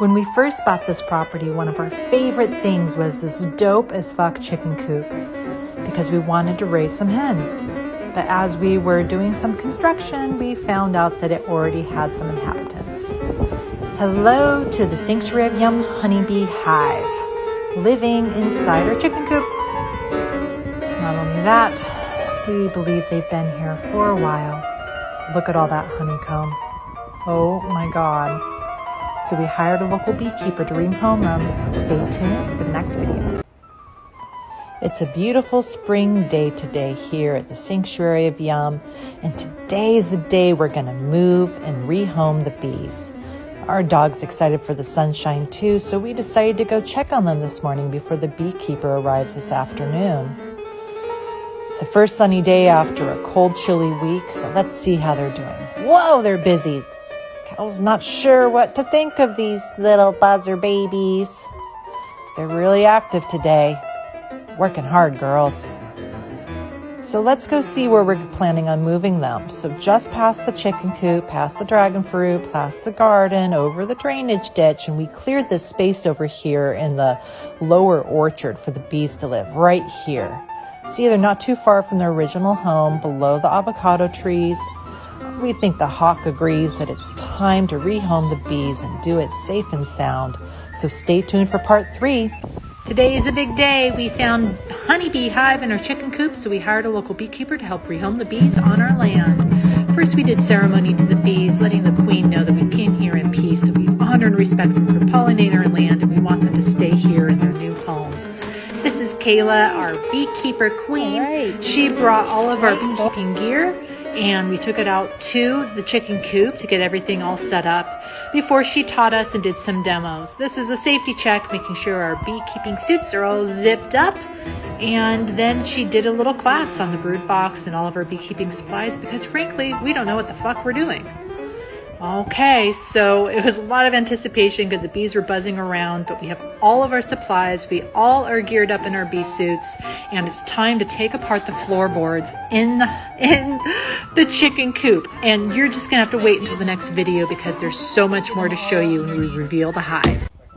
When we first bought this property, one of our favorite things was this dope as fuck chicken coop because we wanted to raise some hens. But as we were doing some construction, we found out that it already had some inhabitants. Hello to the Sanctuary of Yum Honeybee Hive, living inside our chicken coop. Not only that, we believe they've been here for a while. Look at all that honeycomb. Oh my God. So we hired a local beekeeper to rehome them. Stay tuned for the next video. It's a beautiful spring day today here at the Sanctuary of Yum, and today is the day we're gonna move and rehome the bees. Our dog's excited for the sunshine too, so we decided to go check on them this morning before the beekeeper arrives this afternoon. It's the first sunny day after a cold, chilly week, so let's see how they're doing. Whoa, they're busy. I was not sure what to think of these little buzzer babies. They're really active today. Working hard, girls. So let's go see where we're planning on moving them. So just past the chicken coop, past the dragon fruit, past the garden, over the drainage ditch, and we cleared this space over here in the lower orchard for the bees to live, right here. See, they're not too far from their original home, below the avocado trees. We think the hawk agrees that it's time to rehome the bees and do it safe and sound. So stay tuned for part 3. Today is a big day. We found honeybee hive in our chicken coop, so we hired a local beekeeper to help rehome the bees on our land. First, we did ceremony to the bees, letting the queen know that we came here in peace, so we honor and respect them for pollinating our land, and we want them to stay here in their new home. This is Kayla, our beekeeper queen. Right. She brought all of our beekeeping gear, and we took it out to the chicken coop to get everything all set up before she taught us and did some demos. This is a safety check, making sure our beekeeping suits are all zipped up. And then she did a little class on the brood box and all of our beekeeping supplies because frankly, we don't know what the fuck we're doing. Okay, so it was a lot of anticipation because the bees were buzzing around, but we have all of our supplies. We all are geared up in our bee suits, and it's time to take apart the floorboards in the chicken coop. And you're just gonna have to wait until the next video because there's so much more to show you when we reveal the hive. I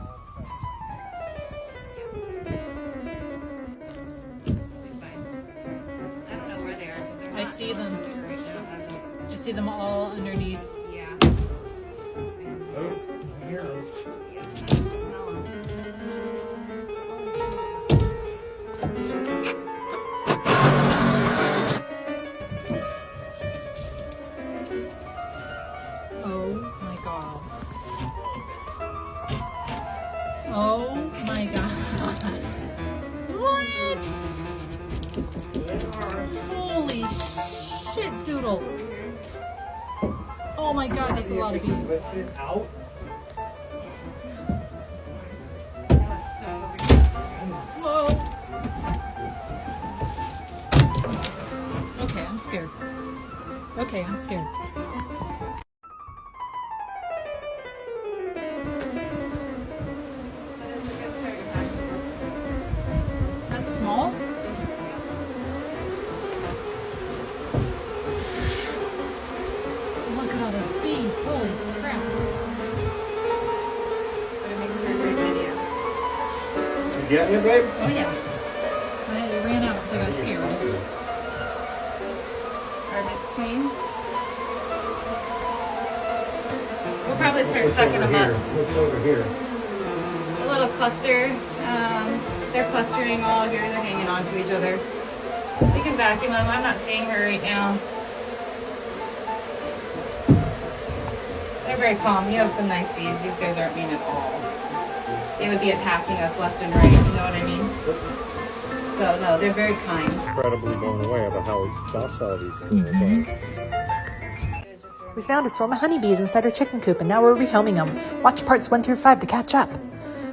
don't know where they are. I see them. I see them all underneath. Oh my God. What? Holy shit doodles. Oh my God, that's a lot of bees. Whoa. Okay, I'm scared. Okay, I'm scared. Small? Look at all those bees. Holy crap. You getting it, babe? Oh, yeah. I ran out because I got scared. Our Miss Queen. We'll probably start sucking them up. What's over here? A little cluster. They're clustering all here. They're hanging on to each other. We can vacuum them. I'm not seeing her right now. They're very calm. You have some nice bees. These guys aren't mean at all. They would be attacking us left and right. You know what I mean? So no, they're very kind. Incredibly blown away about how docile these animals are. We found a swarm of honeybees inside our chicken coop, and now we're rehoming them. Watch parts 1 through 5 to catch up.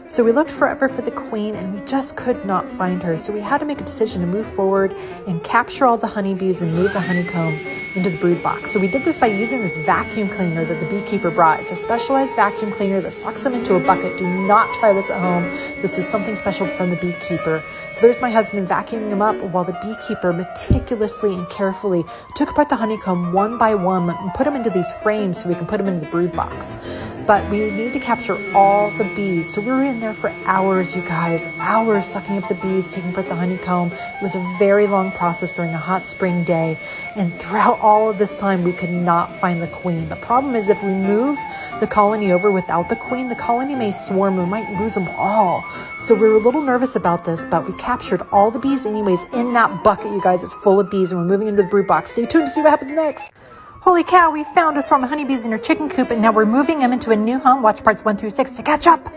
So we looked forever for the queen, and we just could not find her. So we had to make a decision to move forward and capture all the honeybees and move the honeycomb into the brood box. So we did this by using this vacuum cleaner that the beekeeper brought. It's a specialized vacuum cleaner that sucks them into a bucket. Do not try this at home. This is something special from the beekeeper. So there's my husband vacuuming them up while the beekeeper meticulously and carefully took apart the honeycomb one by one and put them into these frames so we can put them into the brood box. But we need to capture all the bees. So we were in there for hours, you guys, hours sucking up the bees, taking apart the honeycomb. It was a very long process during a hot spring day. And throughout all of this time, we could not find the queen. The problem is if we move the colony over without the queen, the colony may swarm. We might lose them all. So we were a little nervous about this, but we captured all the bees anyways in that bucket, you guys. It's full of bees and we're moving into the brood box. Stay tuned to see what happens next. Holy cow, we found a swarm of honeybees in her chicken coop and now we're moving them into a new home. Watch parts 1 through 6 to catch up.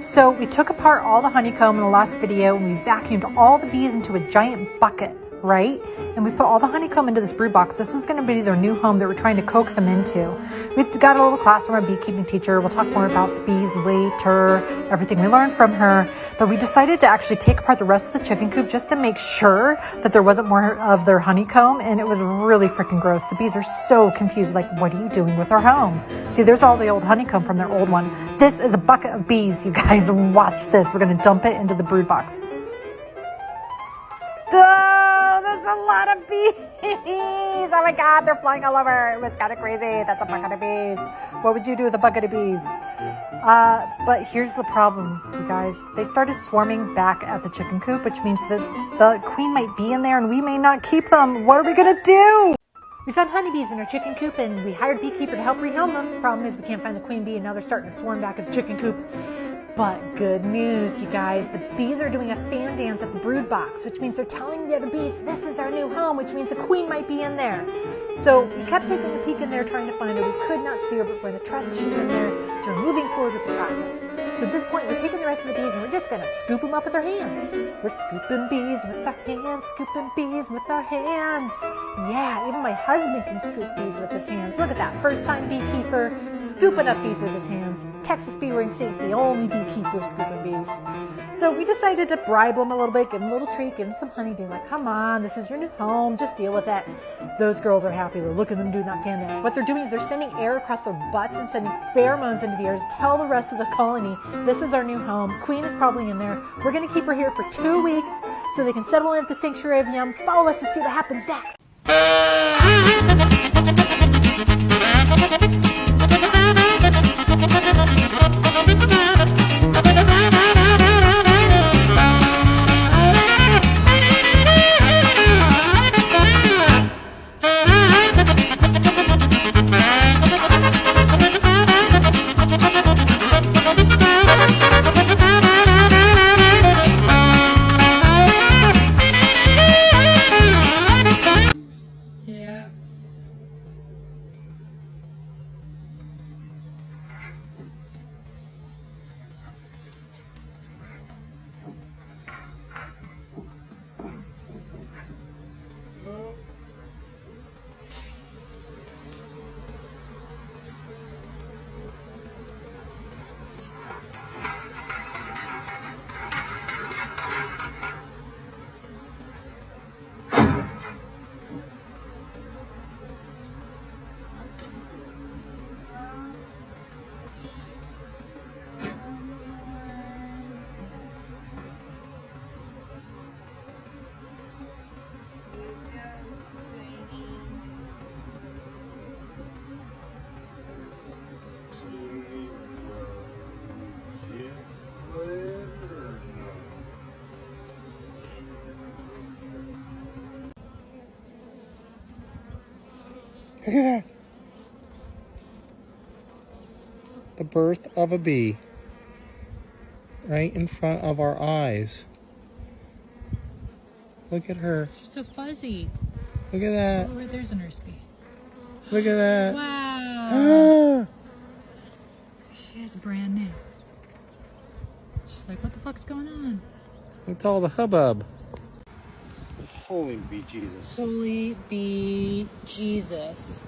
So we took apart all the honeycomb in the last video and we vacuumed all the bees into a giant bucket, right? And we put all the honeycomb into this brood box. This is going to be their new home that we're trying to coax them into. We've got a little class from our beekeeping teacher. We'll talk more about the bees later, everything we learned from her. But we decided to actually take apart the rest of the chicken coop just to make sure that there wasn't more of their honeycomb. And it was really freaking gross. The bees are so confused. Like, what are you doing with our home? See, there's all the old honeycomb from their old one. This is a bucket of bees, you guys. Watch this. We're going to dump it into the brood box. Oh, that's a lot of bees. Oh my God, they're flying all over. It was kind of crazy. That's a bucket of bees. What would you do with a bucket of bees? But here's the problem, you guys. They started swarming back at the chicken coop, which means that the queen might be in there and we may not keep them. What are we going to do? We found honeybees in our chicken coop and we hired a beekeeper to help rehome them. Problem is we can't find the queen bee and now they're starting to swarm back at the chicken coop. But good news, you guys, the bees are doing a fan dance at the brood box, which means they're telling the other bees, this is our new home, which means the queen might be in there. So we kept taking a peek in there trying to find her. We could not see her, but we're going to trust she's in there. So we're moving forward with the process. So at this point, we're taking the rest of the bees and we're just going to scoop them up with our hands. We're scooping bees with our hands, scooping bees with our hands. Yeah, even my husband can scoop bees with his hands. Look at that, first-time beekeeper scooping up bees with his hands. Texas Bee Ring State, the only beekeeper scooping bees. So we decided to bribe them a little bit, give them a little treat, give them some honey, be like, come on, this is your new home, just deal with it. Those girls are happy. We're looking at them doing that fan dance. What they're doing is they're sending air across their butts and sending pheromones into the air to tell the rest of the colony, this is our new home. Queen is probably in there. We're going to keep her here for 2 weeks so they can settle in at the sanctuary of Yum. Follow us to see what happens next. Look at that. The birth of a bee. Right in front of our eyes. Look at her. She's so fuzzy. Look at that. Oh, there's a nurse bee. Look at that. Wow. She is brand new. She's like, what the fuck's going on? What's all the hubbub? Holy bee Jesus. Holy bee Jesus.